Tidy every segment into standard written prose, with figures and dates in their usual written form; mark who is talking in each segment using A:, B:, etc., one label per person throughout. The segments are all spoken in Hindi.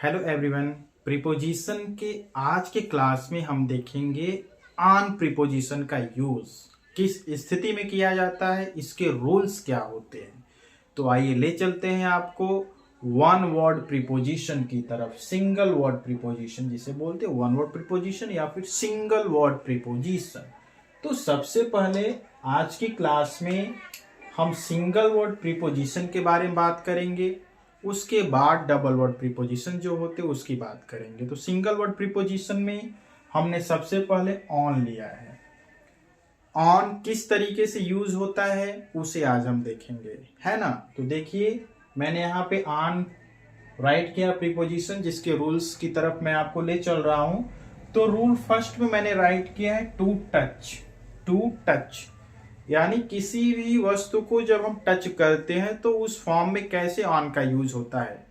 A: Hello everyone. प्रीपोजिशन के आज के क्लास में हम देखेंगे ऑन प्रीपोजिशन का यूज किस स्थिति में किया जाता है, इसके रूल्स क्या होते हैं। तो आइए ले चलते हैं आपको वन वर्ड प्रीपोजिशन की तरफ। सिंगल वर्ड प्रीपोजिशन जिसे बोलते हैं वन वर्ड प्रीपोजिशन या फिर सिंगल वर्ड प्रीपोजिशन। तो सबसे पहले आज की क्लास में हम सिंगल वर्ड प्रीपोजिशन के बारे में बात करेंगे, उसके बाद डबल वर्ड प्रीपोजिशन जो होते हैं उसकी बात करेंगे। तो सिंगल वर्ड प्रीपोजिशन में हमने सबसे पहले ऑन लिया है। ऑन किस तरीके से यूज होता है उसे आज हम देखेंगे, है ना। तो देखिए मैंने यहाँ पे ऑन राइट किया प्रीपोजिशन, जिसके रूल्स की तरफ मैं आपको ले चल रहा हूं। तो रूल फर्स्ट में मैंने राइट किया है टू टच। टू टच यानी किसी भी वस्तु को जब हम टच करते हैं तो उस फॉर्म में कैसे ऑन का यूज होता है।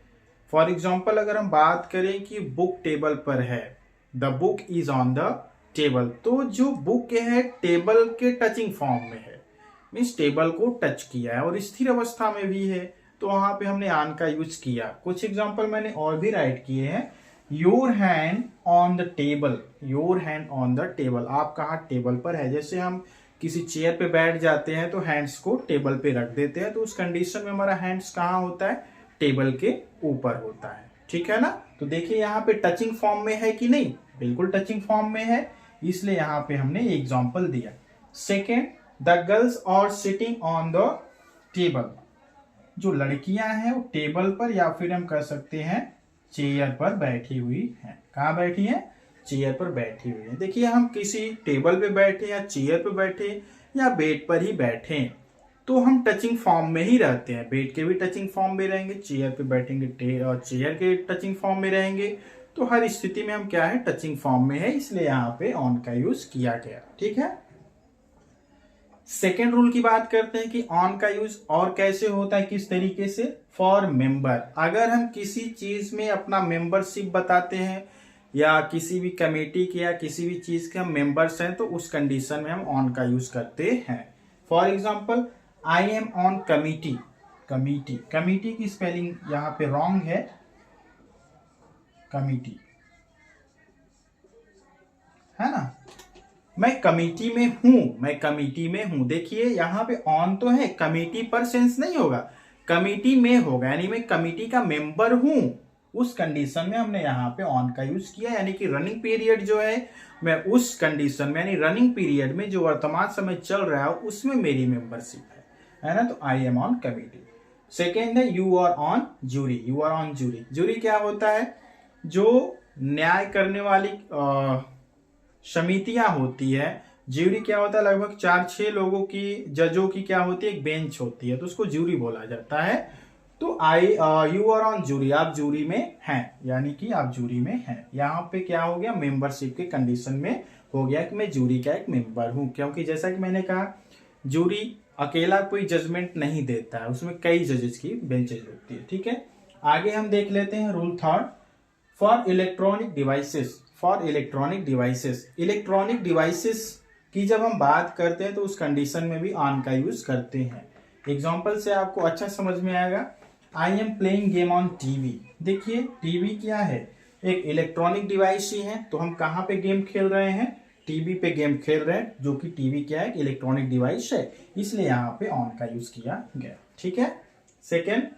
A: फॉर एग्जाम्पल अगर हम बात करें कि बुक टेबल पर है, the book is on the table, तो जो बुक है टेबल के टचिंग फॉर्म में है, मीन्स टेबल को टच किया है और स्थिर अवस्था में भी है, तो वहां पे हमने ऑन का यूज किया। कुछ एग्जाम्पल मैंने और भी राइट किए हैं। Your hand on the table, your hand on the table, आपका हाथ टेबल पर है। जैसे हम किसी चेयर पे बैठ जाते हैं तो हैंड्स को टेबल पे रख देते हैं, तो उस कंडीशन में हमारा हैंड्स कहाँ होता है, टेबल के ऊपर होता है, ठीक है ना। तो देखिए यहाँ पे टचिंग फॉर्म में है कि नहीं, बिल्कुल टचिंग फॉर्म में है, इसलिए यहाँ पे हमने एग्जांपल दिया। Second, the girls are sitting on the table, जो लड़कियां हैं वो टेबल पर या फिर हम कह सकते हैं चेयर पर बैठी हुई हैं। कहाँ बैठी हैं, चेयर पर बैठी हुई है। देखिए हम किसी टेबल पे बैठे या चेयर पे बैठे या बेड पर ही बैठे तो हम टचिंग फॉर्म में ही रहते हैं। बेड के भी टचिंग फॉर्म में रहेंगे, चेयर पे बैठेंगे चेयर के टचिंग फॉर्म में रहेंगे। तो हर स्थिति में हम क्या है, टचिंग फॉर्म में है, इसलिए यहाँ पे ऑन का यूज किया गया, ठीक है। सेकेंड रूल की बात करते हैं कि ऑन का यूज और कैसे होता है, किस तरीके से। फॉर मेंबर, अगर हम किसी चीज में अपना मेंबरशिप बताते हैं या किसी भी कमेटी के या किसी भी चीज के हम मेंबर्स हैं, तो उस कंडीशन में हम ऑन का यूज करते हैं। For example I am on committee. Committee, committee की स्पेलिंग यहां पे रॉन्ग है, कमिटी, है ना। मैं कमिटी में हूं, मैं कमिटी में हूं। देखिए यहां पे ऑन तो है, कमिटी पर सेंस नहीं होगा, कमिटी में होगा, यानी मैं कमिटी का मेंबर हूं। उस कंडीशन में हमने यहाँ पे ऑन का यूज किया, यानी कि रनिंग पीरियड जो है मैं उस कंडीशन में, यानी रनिंग पीरियड में जो वर्तमान समय चल रहा है उसमें मेरी मेंबरशिप है ना। तो I am on committee. Second है you are on jury. You are on jury. Jury क्या होता है, जो न्याय करने वाली समितियां होती है। ज्यूरी क्या होता है, लगभग 4-6 लोगों की, जजों की क्या होती है, एक बेंच होती है, तो उसको ज्यूरी बोला जाता है। तो यू आर ऑन जूरी, आप जूरी में हैं, यानी कि आप जूरी में हैं। यहाँ पे क्या हो गया, मेंबरशिप के कंडीशन में हो गया कि मैं जूरी का एक मेंबर हूं, क्योंकि जैसा कि मैंने कहा जूरी अकेला कोई जजमेंट नहीं देता है, उसमें कई जजेस की बेंचेज होती है, ठीक है। आगे हम देख लेते हैं rule third, for electronic devices. For electronic devices, electronic devices की जब हम बात करते हैं तो उस कंडीशन में भी ऑन का यूज करते हैं। एग्जाम्पल से आपको अच्छा समझ में आएगा। I am playing game on TV. देखिए टीवी क्या है, एक इलेक्ट्रॉनिक डिवाइस ही है, तो हम कहाँ पे गेम खेल रहे हैं, टीवी पे गेम खेल रहे हैं, जो कि टीवी क्या है, इलेक्ट्रॉनिक डिवाइस है, इसलिए यहाँ पे ऑन का यूज किया गया, ठीक है। Second,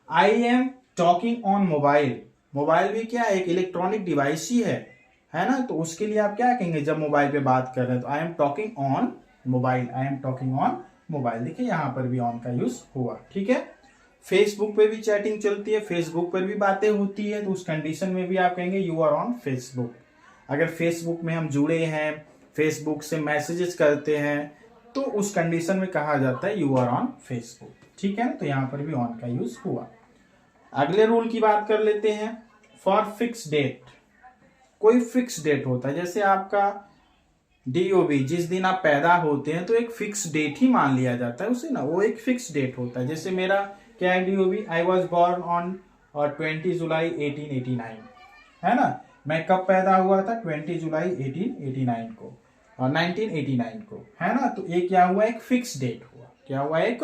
A: I am talking on mobile. Mobile भी क्या है, एक इलेक्ट्रॉनिक डिवाइस ही है ना। तो उसके लिए आप क्या कहेंगे जब मोबाइल पे बात कर रहे हैं, तो I am talking on mobile, I am talking on mobile. देखिए यहाँ पर भी ऑन का यूज हुआ, ठीक है। फेसबुक पे भी चैटिंग चलती है, फेसबुक पर भी बातें होती है, तो उस कंडीशन में भी आप कहेंगे यू आर ऑन फेसबुक। अगर फेसबुक में हम जुड़े हैं, फेसबुक से मैसेजेस करते हैं, तो उस कंडीशन में कहा जाता है यू आर ऑन फेसबुक, ठीक है। तो यहाँ पर भी ऑन का यूज हुआ। अगले रूल की बात कर लेते हैं, फॉर फिक्स डेट। कोई फिक्स डेट होता है, जैसे आपका DOB, जिस दिन आप पैदा होते हैं तो एक फिक्स डेट ही मान लिया जाता है उसे ना, वो एक फिक्स डेट होता है। जैसे मेरा क्या है DOB, I was born on 20 जुलाई 1889, है ना। मैं कब पैदा हुआ था, 20 जुलाई 1889 को, और 1989 को, है ना। तो ये क्या हुआ, एक फिक्स डेट हुआ, क्या हुआ, एक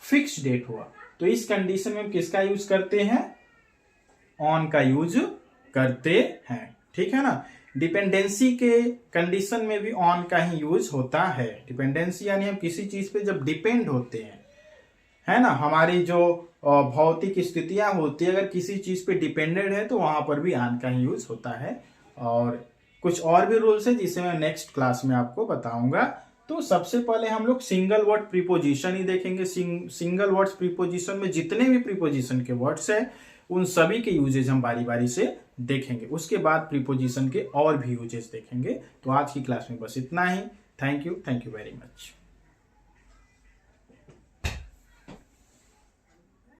A: फिक्स डेट हुआ। तो इस कंडीशन में हम किसका यूज करते हैं, ऑन का यूज करते हैं। ठीक है ना। डिपेंडेंसी के कंडीशन में भी ऑन का ही यूज होता है। डिपेंडेंसी यानी हम किसी चीज पे जब डिपेंड होते हैं, है ना, हमारी जो भौतिक स्थितियां होती है अगर किसी चीज पे डिपेंडेंट है तो वहां पर भी ऑन का ही यूज होता है। और कुछ और भी रूल्स है जिसे मैं नेक्स्ट क्लास में आपको बताऊंगा। तो सबसे पहले हम लोग सिंगल वर्ड प्रीपोजिशन ही देखेंगे। सिंगल वर्ड्स प्रीपोजिशन में जितने भी प्रीपोजिशन के वर्ड्स है उन सभी के यूजेज हम बारी बारी से देखेंगे। उसके बाद प्रीपोजिशन के और भी यूजेस देखेंगे। तो आज की क्लास में बस इतना ही। Thank you very much.